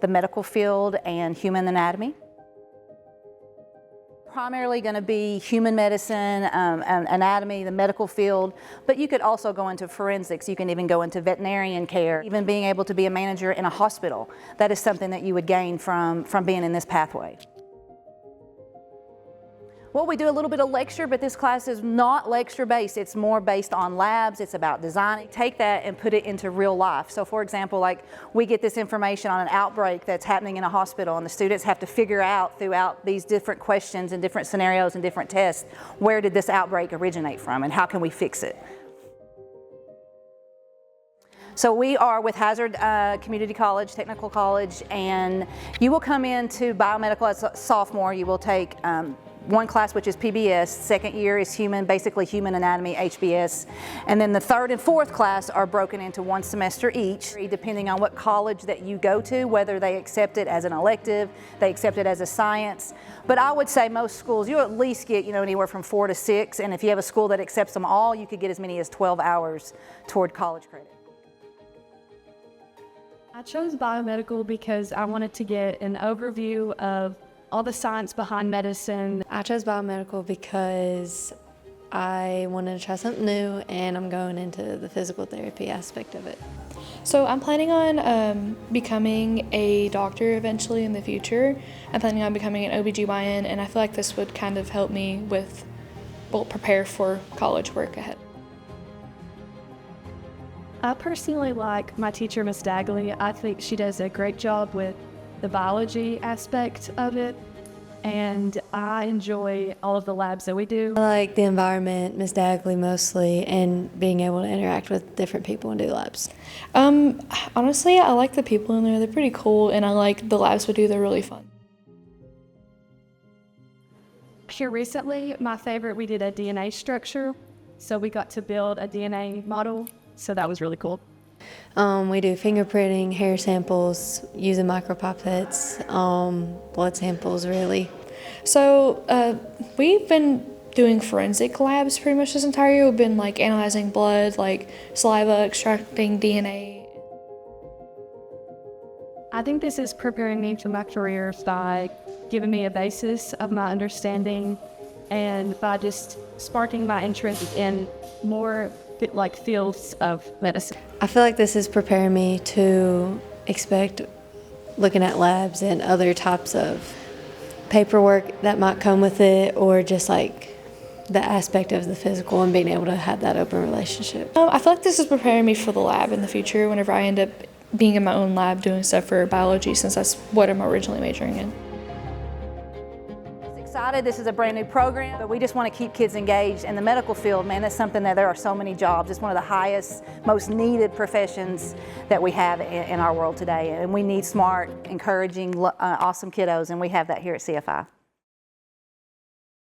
the medical field and human anatomy. Primarily going to be human medicine, anatomy, the medical field, but you could also go into forensics. You can even go into veterinarian care, even being able to be a manager in a hospital. That is something that you would gain from being in this pathway. Well, we do a little bit of lecture, but this class is not lecture based. It's more based on labs. It's about designing. Take that and put it into real life. So for example, like we get this information on an outbreak that's happening in a hospital, and the students have to figure out throughout these different questions and different scenarios and different tests, where did this outbreak originate from and how can we fix it? So we are with Hazard Community College, Technical College, and you will come into biomedical as a sophomore. You will take one class, which is PBS. Second year is basically human anatomy, HBS. And then the third and fourth class are broken into one semester each, depending on what college that you go to, whether they accept it as an elective, they accept it as a science. But I would say most schools, you at least get, anywhere from 4 to 6. And if you have a school that accepts them all, you could get as many as 12 hours toward college credit. I chose biomedical because I wanted to get an overview of all the science behind medicine. I chose biomedical because I wanted to try something new, and I'm going into the physical therapy aspect of it. So I'm planning on becoming a doctor eventually in the future. I'm planning on becoming an OBGYN, and I feel like this would kind of help me with, prepare for college work ahead. I personally like my teacher, Miss Dagley. I think she does a great job with the biology aspect of it, and I enjoy all of the labs that we do. I like the environment, Miss Dagley mostly, and being able to interact with different people and do labs. Honestly, I like the people in there. They're pretty cool, and I like the labs we do. They're really fun. Here recently, my favorite, we did a DNA structure, so we got to build a DNA model, so that was really cool. We do fingerprinting, hair samples, using micropipettes, blood samples really. So we've been doing forensic labs pretty much this entire year. We've been analyzing blood, saliva, extracting DNA. I think this is preparing me for my career by giving me a basis of my understanding and by just sparking my interest in more fields of medicine. I feel like this is preparing me to expect looking at labs and other types of paperwork that might come with it, or just the aspect of the physical and being able to have that open relationship. I feel like this is preparing me for the lab in the future whenever I end up being in my own lab doing stuff for biology, since that's what I'm originally majoring in. Excited. This is a brand new program, but we just want to keep kids engaged in the medical field. Man, that's something that there are so many jobs. It's one of the highest, most needed professions that we have in our world today, and we need smart, encouraging, awesome kiddos, and we have that here at CFI.